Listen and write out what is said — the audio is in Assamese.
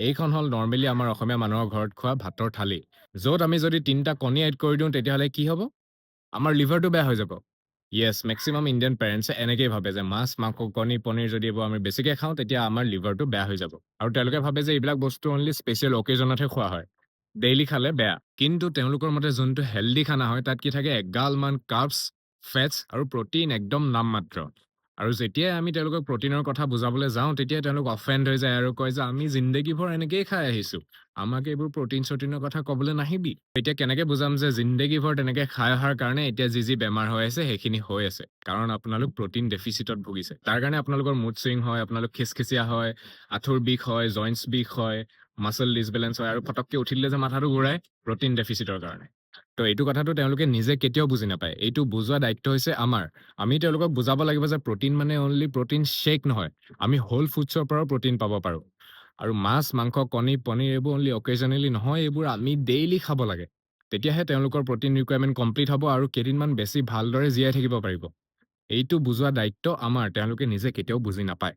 এইখন হ'ল নৰ্মেলি আমাৰ অসমীয়া মানুহৰ ঘৰত খোৱা ভাতৰ থালি। য'ত আমি যদি ৩টা কণী এড কৰি দিওঁ তেতিয়াহ'লে কি হ'ব? আমাৰ লিভাৰটো বেয়া হৈ যাব। য়েছ, মেক্সিমাম ইণ্ডিয়ান পেৰেণ্টছে এনেকেই ভাবে যে মাছ, মাংস, কণী, পনীৰ যদি এইবোৰ আমি বেছিকে খাওঁ তেতিয়া আমাৰ লিভাৰটো বেয়া হৈ যাব। আৰু তেওঁলোকে ভাবে যে এইবিলাক বস্তু অনলি স্পেচিয়েল অকেজনতহে খোৱা হয়। ডেইলি খালে বেয়া। কিন্তু তেওঁলোকৰ মতে যোনটো হেল্ডি খানা হয় তাত কি থাকে এগালমান কাৰ্বছ, ফেটছ আৰু প্ৰটিন একদম নামমাত্ৰ। আৰু যেতিয়াই আমি তেওঁলোকক প্ৰটিনৰ কথা বুজাবলৈ যাওঁ তেতিয়াই তেওঁলোক অফেণ্ড হৈ যায় আৰু কয় যে আমি জিন্দগীভৰ এনেকেই খাই আহিছোঁ। আমাক এইবোৰ প্ৰটিন-চটিনৰ কথা ক'বলৈ নাহিবি। এতিয়া কেনেকে বুজাম যে জিন্দেগীভৰ তেনেকে খাই অহাৰ কাৰণে এতিয়া যি বেমাৰ হৈ আছে সেইখিনি হৈ আছে। কাৰণ আপোনালোক প্ৰটিন ডেফিচিটত ভুগিছে। তাৰ কাৰণে আপোনালোকৰ মুড চুইং হয়, আপোনালোক খিচখিচিয়া হয়, আঁঠুৰ বিষ হয়, জইন্টছ বিষ হয়, মাচল ডিছবেলেঞ্চ হয় আৰু ফটককে উঠি দিলে যে মাথাটো ঘূৰাই, প্ৰটিন ডেফিচিটৰ কাৰণে। তো এইটো কথাটো তেওঁলোকে নিজে কেতিয়াও বুজি নাপায়। এইটো বুজোৱা দায়িত্ব হৈছে আমাৰ। আমি তেওঁলোকক বুজাব লাগিব যে প্ৰটিন মানে অনলি প্ৰটিন শ্বেক নহয়। আমি হোল ফুডছৰ পৰাও প্ৰটিন পাব পাৰোঁ। আৰু মাছ, মাংস, কণী, পনীৰ এইবোৰ অনলি অকেজনেলি নহয়, এইবোৰ আমি ডেইলি খাব লাগে। তেতিয়াহে তেওঁলোকৰ প্ৰটিন ৰিকুৱাৰমেণ্ট কমপ্লিট হ'ব আৰু কেইদিনমান বেছি ভালদৰে জীয়াই থাকিব পাৰিব। এইটো বুজোৱা দায়িত্ব আমাৰ, তেওঁলোকে নিজে কেতিয়াও বুজি নাপায়।